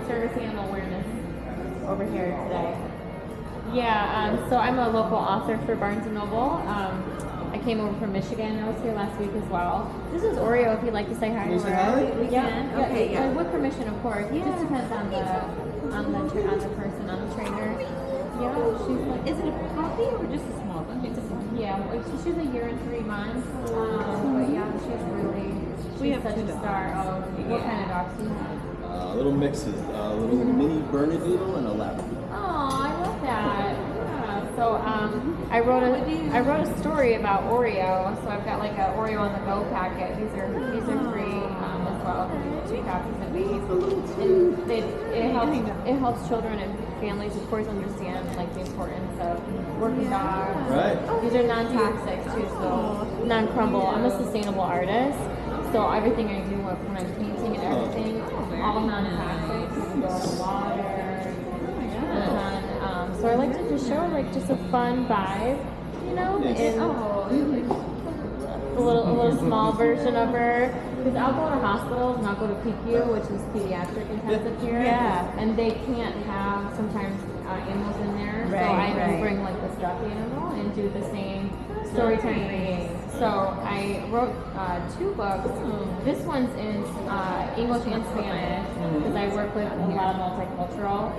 service animal awareness over here today. Yeah, so I'm a local author for Barnes & Noble. I came over from Michigan. I was here last week as well. This is Oreo. If you'd like to say hi. Can we say hi? We can. Okay, yeah. With permission, of course. It just depends on the person, on the trainer. Yeah, she's like. Is it a puppy or just a small one? She's a year and 3 months. But yeah, she's really. We have such two a dogs. star. Oh, what kind of dogs do you have? Little mixes, little mini Bernedoodle and a Labrador. Oh, I love that. Yeah. So I wrote a story about Oreo. So I've got like a Oreo on the go packet. These are free as well. 2 copies of these, and it helps children and families, of course, understand like the importance of working dogs. Right. These are non-toxic too, so non-crumble. I'm a sustainable artist, so everything I do when I'm painting and everything, all non-toxic. You can go in the water. So I like to just show like just a fun vibe, you know, and a little small version of her. Because I'll go to hospitals and I'll go to PICU, which is pediatric intensive care. Yeah. And they can't have sometimes animals in there. So I can bring like the stuffed animal and do the same story time reading. So I wrote 2 books. This one's in English and Spanish because I work with a lot of multicultural.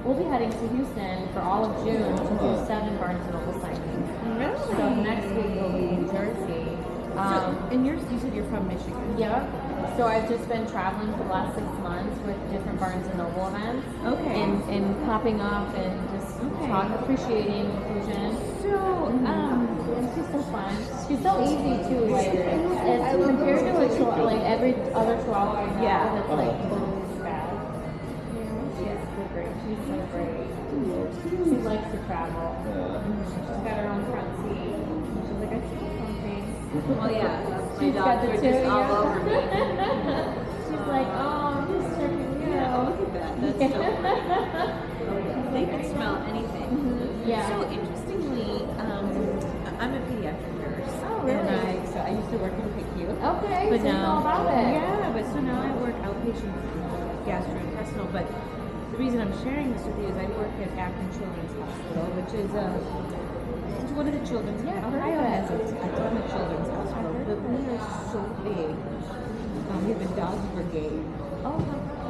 We'll be heading to Houston for all of June to do 7 Barnes & Noble signings. Really? So next week we'll be in Jersey. And you said you're from Michigan. Yeah. So I've just been traveling for the last 6 months with different Barnes & Noble events. Okay. And popping up and just appreciating inclusion. So, And she's so fun. She's so easy too. Like as compared to like every other Chihuahua I have that's like totally bad. She's so great. She's so great. She likes to travel. She's got her own front seat. She's like, I feel something. well, yeah. My She's got dogs the are two, just all over me. She's like, oh, I'm just checking you Yeah, out. look at that. That's so pretty. They can smell anything. Yeah. So interestingly, I'm a pediatric nurse. Oh, really? And I used to work in PICU. Okay, But so you know now, about it. yeah, but so now I work outpatient gastrointestinal. But the reason I'm sharing this with you is I work at Akron Children's Hospital, which is it's one of the children's. Yeah, Ohio has a ton of children's hospitals, but we are so big. We have a dog brigade. Oh,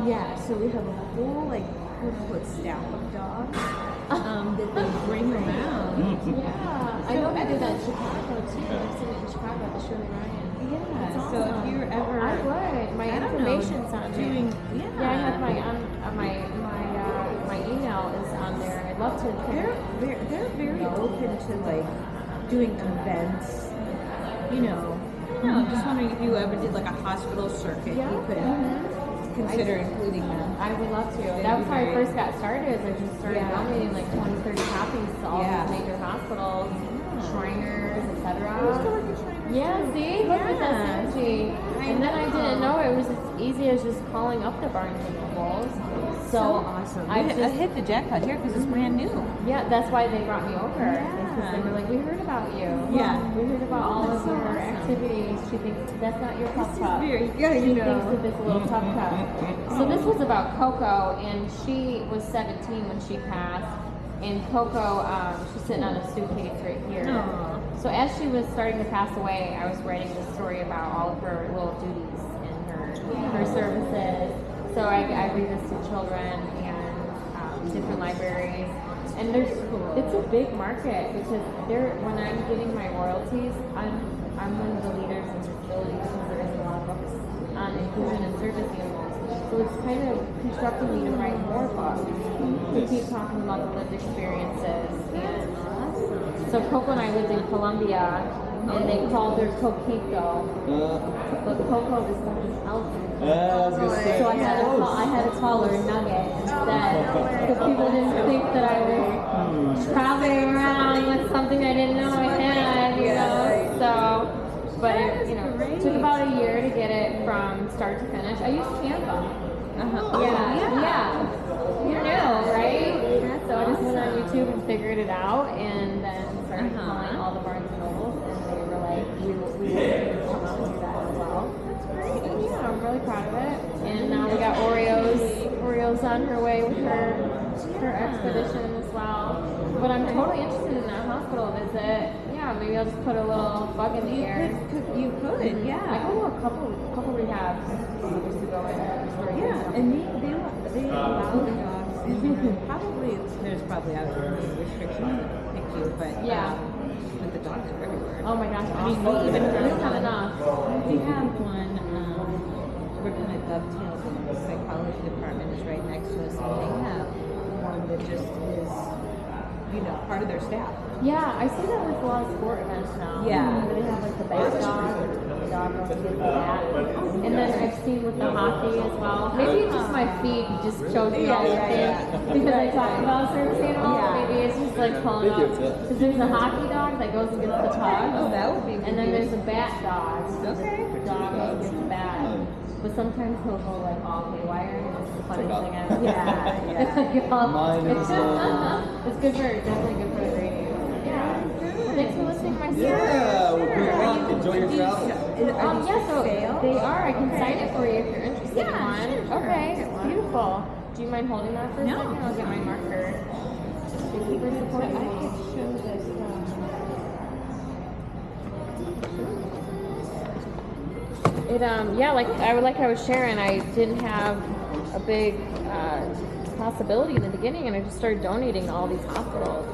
Yeah, so we have a whole like quote staff of dogs that they bring around. yeah. I know they do that in Chicago too. I've seen it in Chicago at the Shirley Ryan. Yeah, That's so if awesome. you're ever I would. My I don't know, information's on there. doing Yeah, I have my email is on there. I'd love to. they're very open to like doing events. You know, I don't know. I'm just wondering if you ever did like a hospital circuit, you could consider including them. I would love to. That was how I first got started. Is I just started donating like 20, 30 copies to all these major hospitals, Shriners, etc. Yeah, see? Look at that synergy. And then I didn't know it was as easy as just calling up the Barnes & Nobles. So awesome. I I just hit the jackpot here because it's brand new. Yeah, that's why they brought me over. Because they were like, we heard about you. Yeah. We heard about all of your activities. She thinks that's not your pup cup. Very, She thinks that it's a little pup cup. So this was about Coco, and she was 17 when she passed. And Coco, she's sitting on a suitcase right here. Aww. So as she was starting to pass away, I was writing this story about all of her little duties and her services. So I read this to children and different libraries. And it's a big market because when I'm getting my royalties, I'm one of the leaders in disability because there isn't a lot of books on inclusion and service animals. So it's kind of constructing me to write more books to keep talking about the lived experiences. And so Coco and I lived in Colombia, and they called her Coquito, but Coco is like this elephant. So I had to call her Nugget instead, because people didn't think that I was traveling around with something I didn't know I had, you know. So, but it took about a year to get it from start to finish. I used Canva. Yeah. You know, right? So I just went on YouTube and figured it out, and then started calling all the Barnes & Nobles, and they were like, we want you to come out and do that as well. That's great. Yeah, I'm really proud of it. And now we got Oreos on her way with her expedition as well. But I'm totally interested in that hospital visit. Yeah, maybe I'll just put a little bug in the air. You could, I yeah. go to a couple rehabs just to go in and restore Yeah, yourself. and they allow the dogs in. There's probably obviously restrictions that pick you, but Yeah. but the dogs are everywhere. Oh my gosh, I mean, awesome. we even We don't have enough. We have one. We're kind of dovetailed. The psychology department is right next to us, and they have one that just is, part of their staff. Yeah, I see that with a lot of sport events now. Yeah. Where they have like the bat dog, the dog goes to get the bat. And then I've seen with the hockey as well. Maybe it's just my feed just shows me all the things because I talk about certain animals. Yeah. Maybe it's just like pulling up. Because there's a hockey dog that goes and gets the puck. Oh, that would be And then there's a bat dog. Okay. The dog goes and gets the bat. But sometimes he'll go like all haywire, and it's the funniest thing ever. Yeah. It's like all, Mine is, it's good for definitely good for the radio. Yeah. Well, thanks for listening to my story. Yeah, well, good luck. Enjoy your travels. Yeah, so they are. I can sign it for you if you're interested in one. Sure. Okay, beautiful. Do you mind holding that for a No. second? I'll get my marker. Thank you for supporting I me. could show this. Like I was sharing, I didn't have a big possibility in the beginning, and I just started donating to all these hospitals.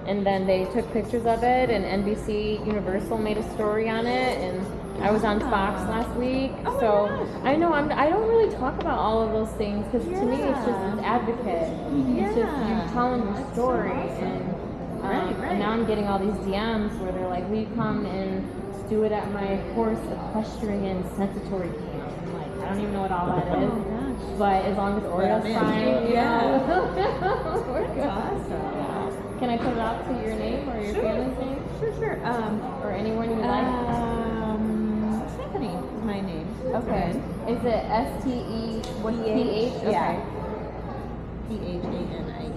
And then they took pictures of it, and NBC Universal made a story on it, and I was on Fox last week. Oh so my gosh. I know I don't really talk about all of those things because to me it's just an advocate. It's just you telling your story, and and now I'm getting all these DMs where they're like, "Will you come and do it at my horse equestrian sensory camp?" I'm like, I don't even know what all that is. Oh gosh. But as long as Oreo's Yeah. fine, Yeah. we're good. Awesome. Yeah. Can I put it out to your name or your Sure. family's name Sure. or anyone you like? Stephanie is my name. Okay. Is it STE? What PH? Okay. Yeah. PHANIE.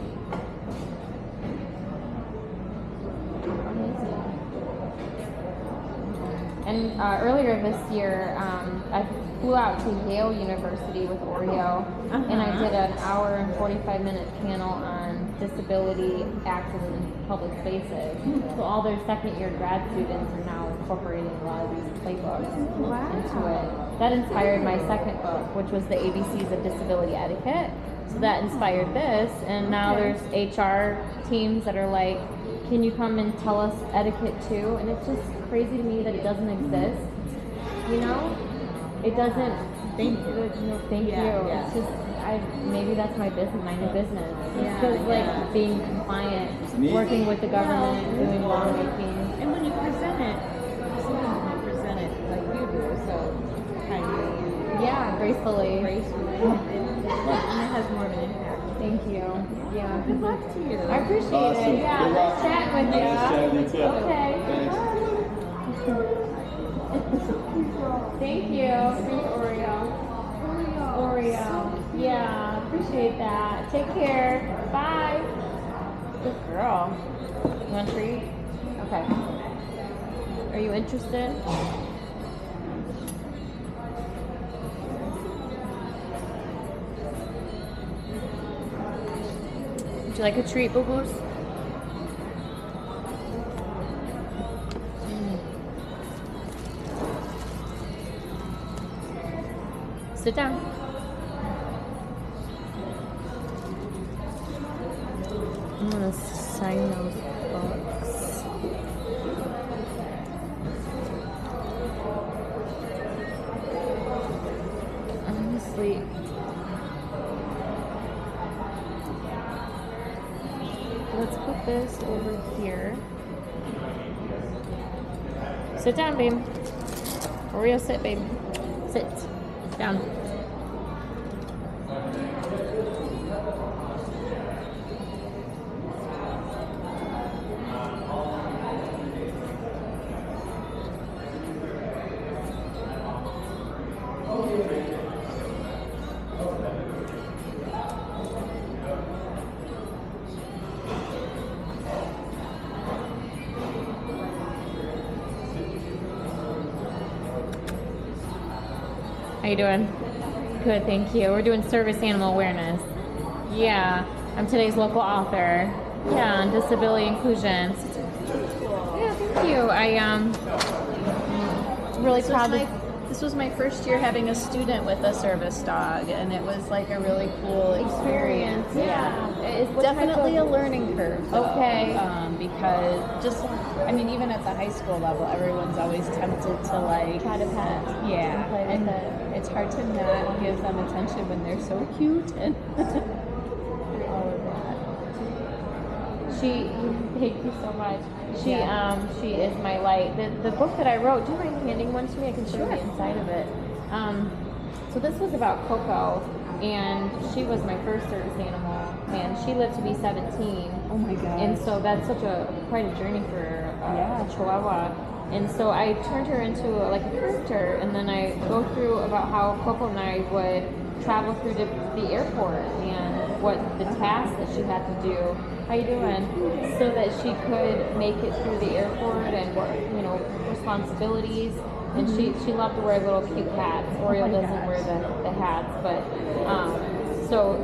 Amazing. And earlier this year, I flew out to Yale University with Oreo, and I did an hour and 45-minute panel on disability access in public spaces. So all their second-year grad students are now incorporating a lot of these playbooks into it. That inspired my second book, which was the ABCs of Disability Etiquette. So that inspired this, and now there's HR teams that are like, can you come and tell us etiquette too? And it's just crazy to me that it doesn't exist. You know? It doesn't. Thank you. Thank you. Yeah. It's just, maybe that's my business, my new business. Yeah, Because like yeah. being compliant, neat. working with the government, doing lawmaking. And when you present it, sometimes you present it like you do, so kindly and Yeah, gracefully. gracefully, and it has more of an impact. Thank you. Yeah. Good luck to you. I appreciate Awesome. it. Yeah, Good luck. nice chatting with you. Nice chatting with you too. Okay. Thanks. Thank you. Thank Oreo. Oreo. Yeah, appreciate that. Take care. Bye. Good girl. You want a treat? Okay. Are you interested? Would you like a treat, Boo Boos? Sit down. I'm gonna sign those books. Honestly, let's put this over here. Sit down, babe. Oreo, sit, babe. Sit. Down. How you doing? Good, thank you. We're doing service animal awareness. Yeah, I'm today's local author. Yeah, on disability inclusion. Yeah, thank you. Really proud. This was my first year having a student with a service dog, and it was like a really cool experience. Yeah, It's definitely a learning curve. Though, Okay. because even at the high school level, everyone's always tempted to like Try to pet. yeah, play with and it. it's hard to not give them attention when they're so cute and all of that. Thank you so much. She is my light. The book that I wrote, do you mind handing one to me? I can show you the inside of it. So this was about Coco, and she was my first service animal, and she lived to be 17. Oh my god. And so that's quite a journey for a Chihuahua. And so I turned her into like a character, and then I go through about how Coco and I would travel through the airport and what the tasks that she had to do. How you doing? So that she could make it through the airport and what responsibilities. And she loved to wear little cute hats. Oreo doesn't wear the hats, but so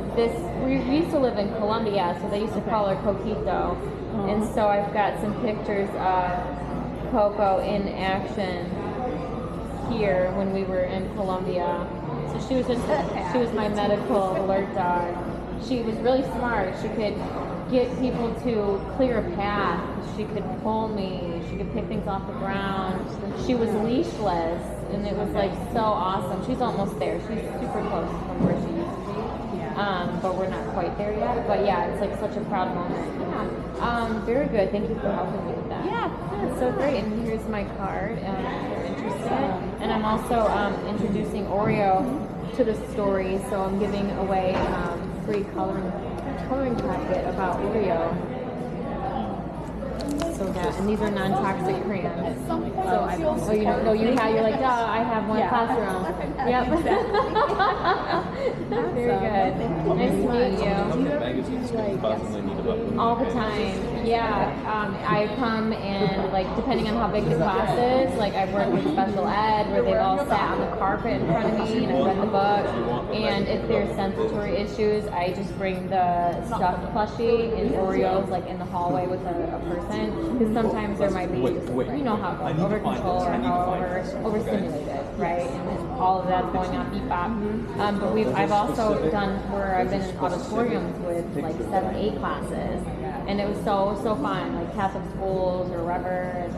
we used to live in Colombia, so they used to call her Coquito. And so I've got some pictures of Coco in action here when we were in Colombia. So she was my medical alert dog. She was really smart. She could get people to clear a path. She could pull me. She could pick things off the ground. She was leashless, and it was like so awesome. She's almost there. She's super close from where she used to be. But we're not quite there yet. But yeah, it's like such a proud moment. Yeah. Very good. Thank you for helping me with that. Yeah, it's so great. And here's my card if you're interested. And I'm also introducing Oreo to the story, so I'm giving away free coloring packet about Oreo. So that, and these are non-toxic crayons. So you're like, duh, I have one classroom. Yep. Very good. Nice to meet you. Magazines could you possibly need about All the time. Yeah. I come and like depending on how big the class is, like I've worked with special ed where they've all sat on the carpet in front of me and I've read the book. And if there's sensory issues, I just bring the stuffed plushie and Oreos like in the hallway with a person. Because sometimes there might be just, you know how it goes, over control or however overstimulated, right? And then all of that's going on, beep bop. But I've also done where I've been in auditoriums with like 7, 8 classes, and it was so fun, like Catholic schools or wherever.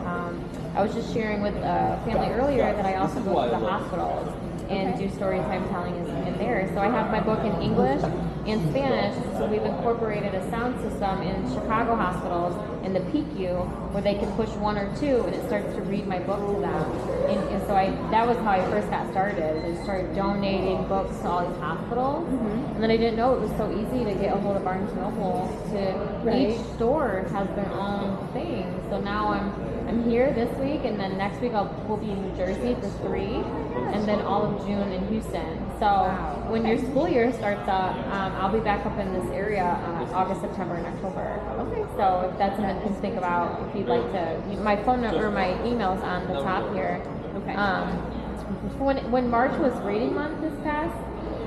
I was just sharing with a family earlier that I also go to the hospitals and do story time telling in there. So I have my book in English and Spanish. So we've incorporated a sound system in Chicago hospitals in the PICU where they can push 1 or 2 and it starts to read my book to them. And so that was how I first got started. I started donating books to all these hospitals. And then I didn't know it was so easy to get a hold of Barnes Noble. Each store has their own thing. So now I'm here this week, and then next week we'll be in New Jersey for 3, and then all of June in Houston. So when your school year starts up, I'll be back up in this area August, September, and October. Okay. So if that's something to think about, if you'd like to, my phone number or my email's on the top here. Okay. When March was reading month this past,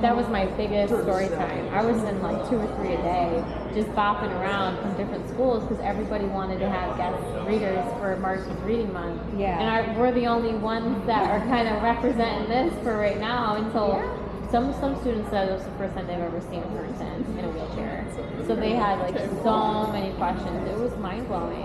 that was my biggest story time. I was in like 2 or 3 a day, just bopping around from different schools because everybody wanted to have guest readers for March Reading Month. Yeah. And we're the only ones that are kind of representing this for right now until some students said it was the first time they've ever seen a person in a wheelchair. So they had like so many questions. It was mind blowing.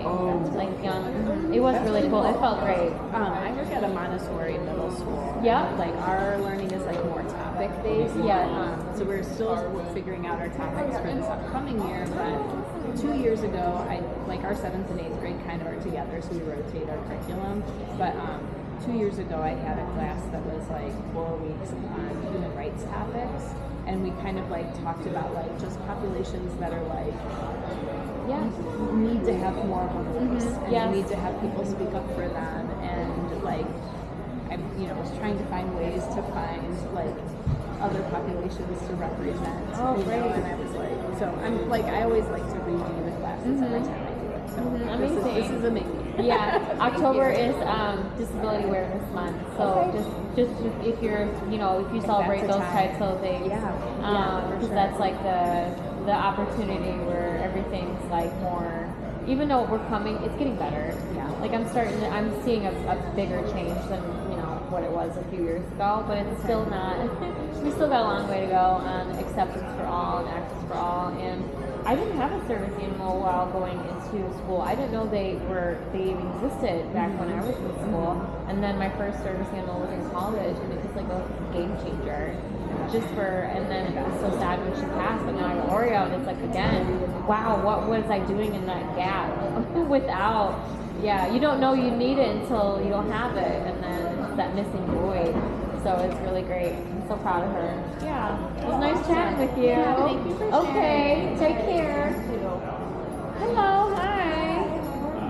It was really cool. It felt great. I work at a Montessori middle school. Yep. Like our learning is like more topic based. Yeah. So we're still figuring out our topics for this upcoming year. But 2 years ago, our 7th and 8th grade kind of are together, so we rotate our curriculum. But 2 years ago, I had a class that was like 4 weeks on human rights topics, and we kind of like talked about like just populations that are like need to have more of a voice, and need to have people speak up for them, and like I was trying to find ways to find like other populations to represent. And I was like, so I'm like I always like to redo the classes every time I do it. So amazing. This is amazing. Yeah, October is Disability Awareness Month. So just if you're, if you celebrate those types of things, because that's like the the opportunity where everything's like more, even though we're coming, it's getting better. Yeah. Like I'm seeing a bigger change than, what it was a few years ago, but it's still not, we still got a long way to go on acceptance for all and access for all. And I didn't have a service animal while going into school. I didn't know they even existed back when I was in school. And then my first service animal was in college, and it was like a game changer. And then it was so sad when she passed, but now I have Oreo, and it's like, again, wow, what was I doing in that gap without, you don't know you need it until you don't have it, and then it's that missing void. So it's really great. I'm so proud of her. Yeah. It was nice chatting with you. Yeah, thank you for Okay, sharing. take care. Hello, hi.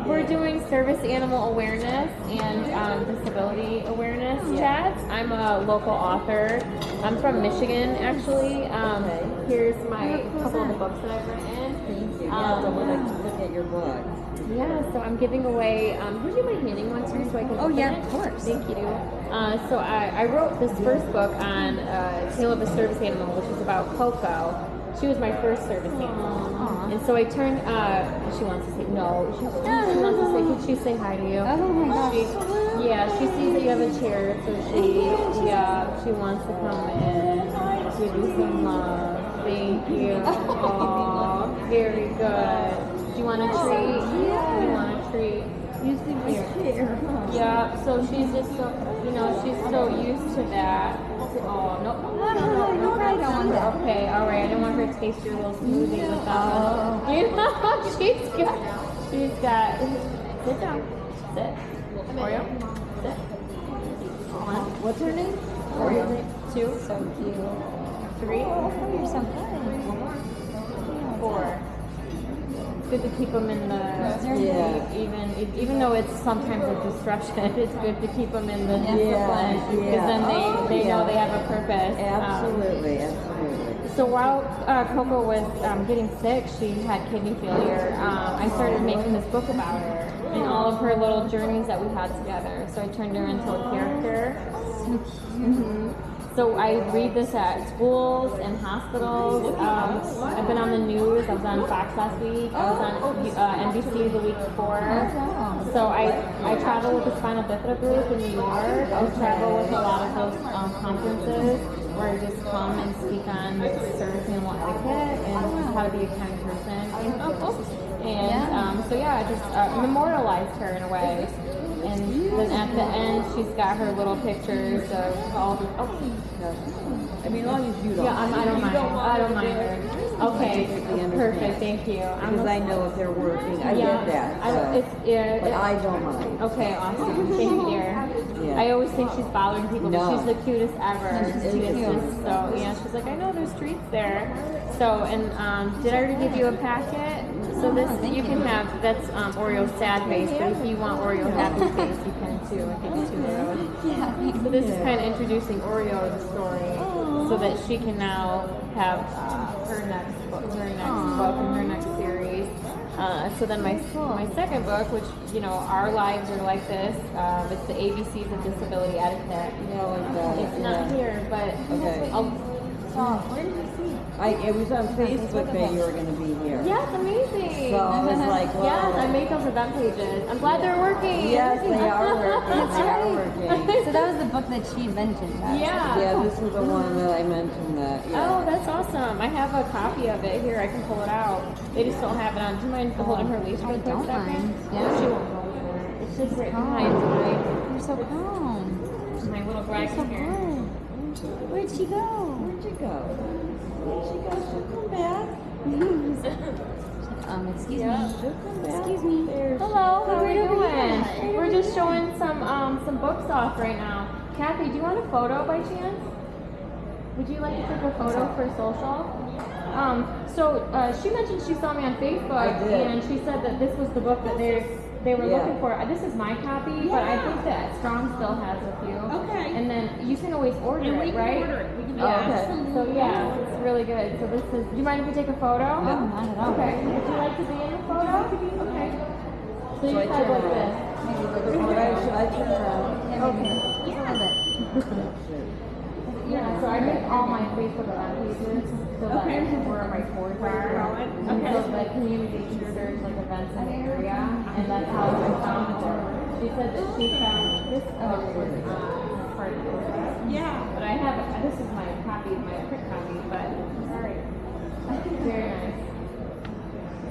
We're doing service animal awareness and disability awareness chats. I'm a local author. I'm from Michigan, actually. Here's my couple of the books that I've written. Thank you. Yeah, so when I look at your book. Yeah, so I'm giving away, would you mind handing one to me so I can Oh, open yeah, it? of course. Thank you. So I wrote this first book on Tale of a Service Animal, which is about Coco. She was my first service animal. Aww. And so I turned, she wants to say, no, she wants to say, could she say hi to you? Oh my gosh. She sees that you have a chair, so she wants to come in, give you some love. Thank you. Oh, very good. Do you want a treat? Yeah. You want a treat? You see my chair. Yeah, so she's just so, she's so used to that. Oh, no. No, I don't want that. Okay, all right. I don't want her to taste your little smoothie without. She's got. Sit down. Sit. Oreo. Sit. One. What's her name? Oreo. Two. So cute. Three. Oh, you're so good. One more. Four. It's good to keep them in the even though it's sometimes a distraction. It's good to keep them in the discipline because then they know they have a purpose. Absolutely. So while Coco was getting sick, she had kidney failure. I started making this book about her and all of her little journeys that we had together. So I turned her into a character. So I read this at schools and hospitals. I've been on the news. I was on Fox last week. I was on NBC the week before. So I travel with the Spinal Bifida group in New York. I travel with a lot of those conferences where I just come and speak on service animal etiquette and how to be a kind person. And I just memorialized her in a way. And then at the end, she's got her little pictures of all the. I mean, as long as you don't. Yeah, I don't mind. I don't mind her. Okay, perfect. Thank you. Because I know if they're working. I get that. But I don't mind. Okay, awesome. Thank you, dear. Yeah. I always think she's bothering people, but she's the cutest ever. She's cute. She's like, I know there's treats there. So, and did I already give you a packet? So this you can have. That's Oreo sad face, but if you want Oreo happy face, you can too. I give you two of those. So this is kind of introducing Oreo to the story, so that she can now have her next book and her next series. So then my second book, which our lives are like this. It's the ABCs of Disability Etiquette. It's not here, but Okay. where did you see? It was on Facebook that you were going to be here. Yes, amazing. So I was like, well. Yes, I made those event pages. I'm glad they're working. Yes, they are working. They are working. So that was the book that she mentioned. Yeah. Yeah, this is the one that I mentioned that. Yeah. Oh, that's awesome. I have a copy of it here. I can pull it out. They just don't have it on. Do you mind holding her leash for a quick don't second? mind. Yeah. She won't go anywhere. It's just right behind You're so calm. my little You're so dragon here. good. Where'd she go? Where'd you go? She'll come back. Excuse Yeah. me. She'll come back. Excuse me. Hello, how are you doing? We're just showing some books off right now. Kathy, do you want a photo by chance? Would you like to take a photo for social? She mentioned she saw me on Facebook, I did. and she said that this was the book that they were looking for. This is my copy, but I think that Strong still has a few. Okay. And then you can always order it, We can right? order it. We can do Yeah. that. So yeah, it's really good. So this is. Do you mind if we take a photo? No, not at all. Okay. Would you like to be in the photo? Okay. So you So I said turn like around. this. Should I turn around? Okay. Just a little bit. Yeah, so I make all my Facebook event pages. So Okay. that's where my tours are. And Okay. so the community there's like events in the area, and that's how I found her. She said that she found this book was as part of the program. Yeah. But I have this is my copy, my print copy, but sorry. Very nice.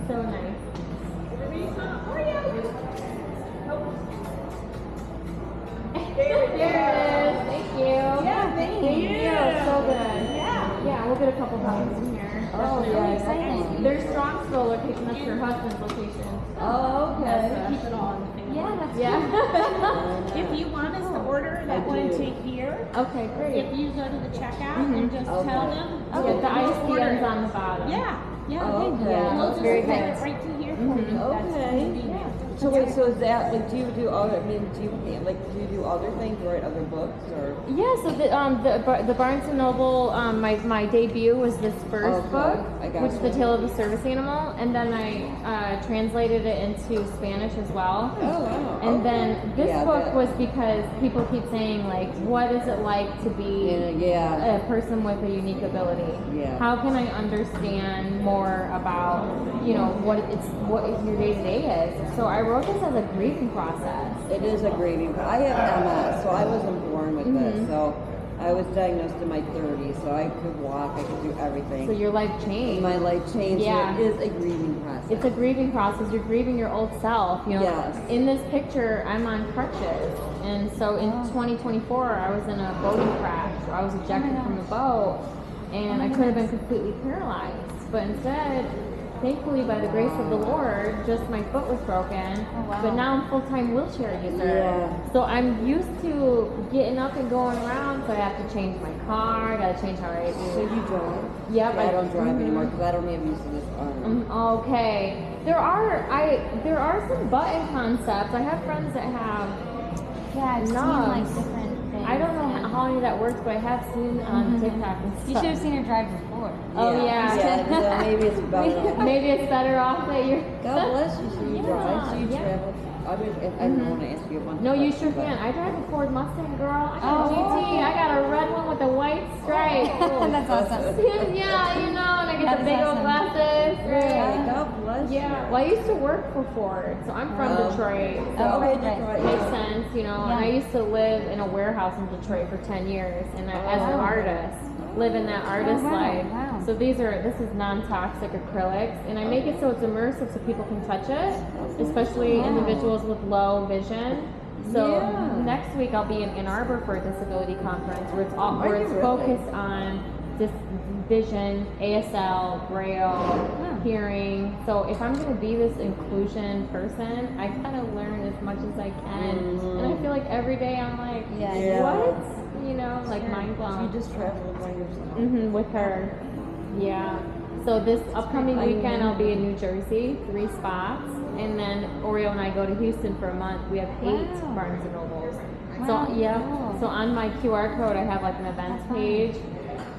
So nice. There it is. Thank you. Yeah, thank you. So good. Yeah. Yeah, we'll get a couple copies in here. Oh, yeah, exciting. There's Strongsville location. That's her husband's location. Oh, okay. Keep it all in the family. Yeah, that's Yeah. If you want us to order that one to here, Okay, great. if you go to the checkout and just tell them, Yeah, the ISBN's on the bottom. yeah, Oh, okay. Yeah, we'll just very send good. it right to here for you. That's Okay. convenient. So wait, so is that like, do you do other? I mean, do you do other things, write other books, or? Yeah, so the Barnes and Noble, my debut was this first Okay, book, I got which is you. The Tale of a Service Animal, and then I translated it into Spanish as well. Oh wow. And then this Yeah, book that- was because people keep saying like, what is it like to be Yeah. a person with a unique ability? Yeah. How can I understand more about what your day to day is? So I wrote this as a grieving process. It is a grieving. I have MS, so I wasn't born with this. So I was diagnosed in my 30s, so I could walk, I could do everything. So your life changed. My life changed. Yeah. So it is a grieving process. It's a grieving process. You're grieving your old self. Yes. In this picture, I'm on crutches, and so in 2024, I was in a boating crash. I was ejected from the boat, and I could have been completely paralyzed, but instead, thankfully, by the grace of the Lord, just my foot was broken. wow. But now I'm full-time wheelchair user. Yeah. So I'm used to getting up and going around. So I have to change my car. I gotta change how I So do. you drive? Yep, Yeah, I don't drive mhm. anymore because I don't have use of this arm. Okay. There are some button concepts. I have friends that have. Yeah, I've seen Nubs. like different things. I don't know how any of that works, but I have seen on TikTok and stuff. You should have seen her drive before. Oh, yeah. So maybe it's better. Maybe it's better off that you're. God bless you. So you drive. So you Yeah. travel. I don't want to ask you one. No, you question, sure but- can. I drive a Ford Mustang, girl. I got a Oh. GT. I got a red one with a white stripe. That's awesome. Yeah, and I get That the is big old awesome. glasses. Yeah, God bless you. Yeah. Well, I used to work for Ford, so I'm from Detroit. So Oh, Okay, right. Detroit. makes yeah. sense, And Yeah. I used to live in a warehouse in Detroit for 10 years, and as an artist, live in that artist wow, life. wow. So this is non-toxic acrylics, and I make it so it's immersive so people can touch it, especially individuals with low vision. So Yeah. next week I'll be in Ann Arbor for a disability conference where it's really? focused on vision, ASL, Braille, hearing. So if I'm going to be this inclusion person, I gotta learn as much as I can. And I feel like every day I'm like, Yeah. what? Mind So blown. you just travel by yourself. With her. Yeah. So this upcoming weekend I'll be in New Jersey, 3 spots. And then Oreo and I go to Houston for a month. We have 8 Barnes and Nobles. Wow, So yeah. cool. So on my QR code I have like an events page.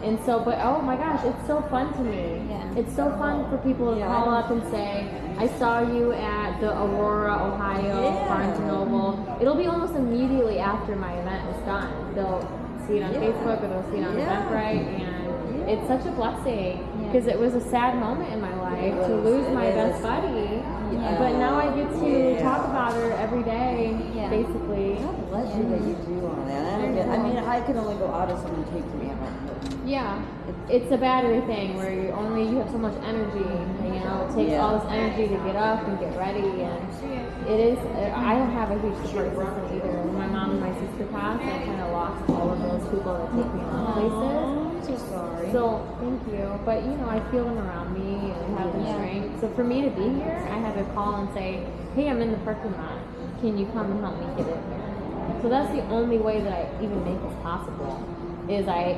And so, but oh my gosh, it's so fun to me. Yeah. It's so fun for people to call up and say, I saw you at the Aurora, Ohio Barnes and Noble. It'll be almost immediately after my event is done. They'll see it on Facebook or they'll see it on Eventbrite, and it's such a blessing because it was a sad moment in my life to lose my best buddy. But now I get to talk about her every day, basically. God bless you that you do all that. I mean, I can only go out if someone takes me out. Yeah, it's a battery thing where you have so much energy. It takes all this energy to get up and get ready, and it is. I don't have a huge support system either. When my mom and my sister passed, I kind of lost all of those people that take me on places. I'm so sorry. So thank you, but I feel them around me and I have the strength. So for me to be here, I had to call and say, hey, I'm in the parking lot. Can you come and help me get in here? So that's the only way that I even make this possible. Is I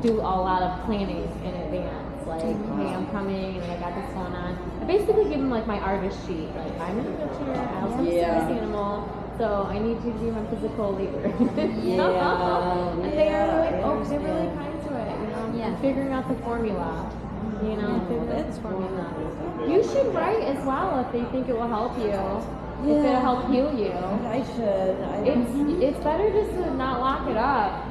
do a lot of planning in advance. Like, hey, I'm coming and I got this going on. I basically give them like my artist sheet. Like, I'm in a wheelchair, I also have a service animal, so I need you to be my physical labor. And they're really kind to it, Yeah. figuring out the formula. Figuring out the formula. You should write as well if they think it will help you. If it'll help heal you. I should. It's better just to not lock it up.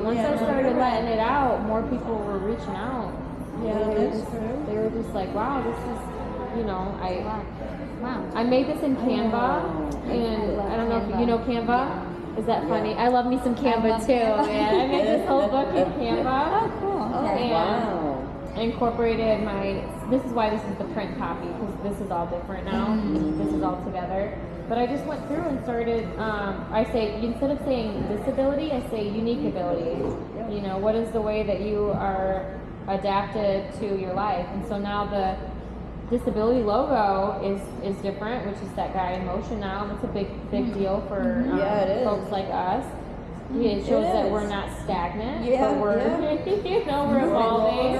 Once I started letting it out, more people were reaching out. They were just like, wow, this is, you know, Wow. I made this in Canva, Oh. and love I don't know if Canva. you know Canva. Is that funny? Yeah. I love me some Canva love too. Canva. Man. I made this whole book in Canva. Oh, cool. Oh, Okay. wow. I incorporated this is why this is the print copy, because this is all different now. This is all together. But I just went through and started, I say, instead of saying disability, I say unique ability. You know, what is the way that you are adapted to your life? And so now the disability logo is different, which is that guy in motion now. That's a big deal for Yeah, it is. folks like us. It shows that we're not stagnant, but we're you know, we're evolving.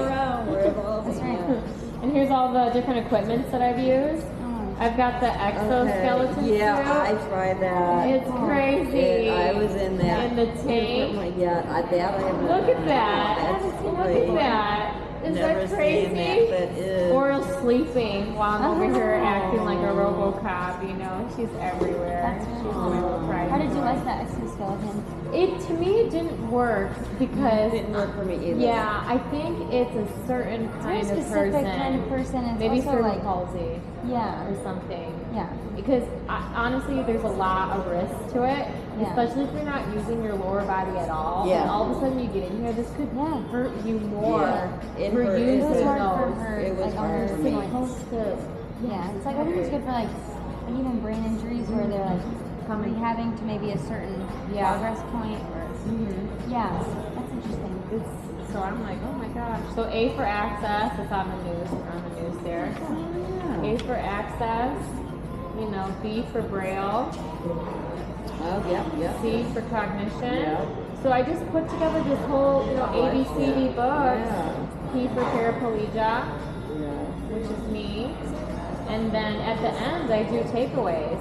We're evolving. That's right. Yeah. And here's all the different equipments that I've used. I've got the exoskeleton Yeah, I suit. tried that. It's crazy. I was in that. In the tank. That I haven't Look done. at that. That's Look great. at that. Is Never that crazy? seen that, but is. Or sleeping while I'm over here Oh. acting like a RoboCop, you know. She's everywhere. That's She's really a little cool. pride How did you joy. like that exoskeleton? To me, it didn't work because Didn't work for me either. yeah, I think it's a certain Very kind of specific person. kind of person. It's Maybe also cerebral like, palsy yeah, or something. yeah. Because honestly, there's a lot of risk to it, Yeah. especially if you're not using your lower body at all. Yeah. And all of a sudden you get in here, this could Yeah. hurt you more Yeah. It for hurt. using It was hard for those. her. It was like, hard on her for me. joints. Supposed to Yeah, it's like I think it's good for like even brain injuries where they're like rehabbing to maybe a certain Yeah. progress point. Or, yeah, that's interesting. So I'm like, oh my gosh. So A for access, it's on the news there. A for access, you know, B for braille, Oh, yeah. C for cognition. Yeah. So I just put together this whole, you know, ABCD book. Yeah. P for paraplegia, Yeah. which is me. And then at the end, I do takeaways.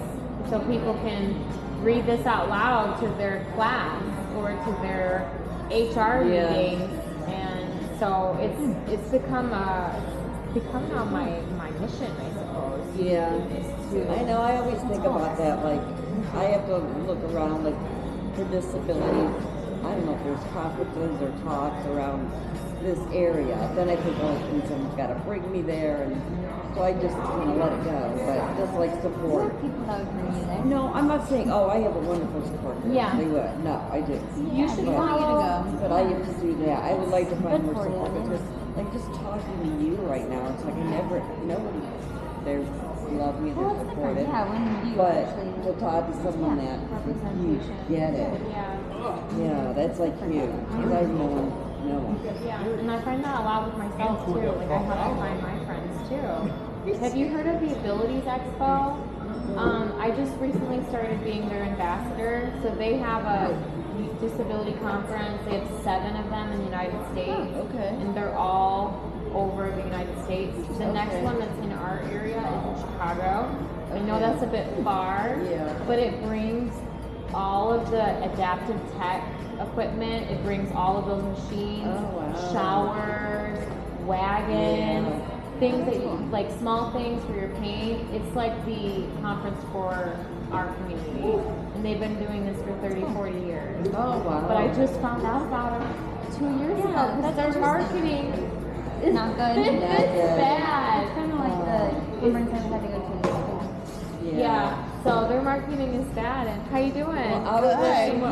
So people can read this out loud to their class or to their HR Yeah. meetings. And so it's become now my mission, I suppose. Yeah. Is to, I know, I always think about that, like, I have to look around, like, for disabilities. I don't know if there's conferences or talks around this area. Then I think, oh, someone's got to bring me there, and so I just kind of let it go. But just like There support. are people that would bring you there. No, I'm not saying, oh, I have a wonderful support group. Yeah. They would. No, I do. You should want you to go. But I have to do that. I would like to find Good more for you, support yeah. because, like, just talking to you right now, it's like nobody there love me, Well, they're it's different. supportive. Yeah, when you But actually to talk to someone Yeah, that you representation. get it. yeah. Yeah, that's like huge. Because I know no one. Yeah, and I find that a lot with myself too. Like I have to find my friends too. Have you heard of the Abilities Expo? I just recently started being their ambassador. So they have a disability conference. They have 7 of them in the United States. Okay. And they're all over the United States. The next Okay. one that's in our area is in Chicago. I know that's a bit far, Yeah. but it brings all of the adaptive tech equipment. It brings all of those machines, Oh, wow. showers, wagons, Yeah. things that you, like small things for your pain. It's like the conference for our community. And they've been doing this for 30, 40 years. Oh, wow. But I just found out about them 2 years ago Yeah, because that's their interesting. marketing is Not good. it's Not good. bad. It's kind of like the conference I had to go to. Yeah. So their marketing is bad. And how you doing? I was with someone.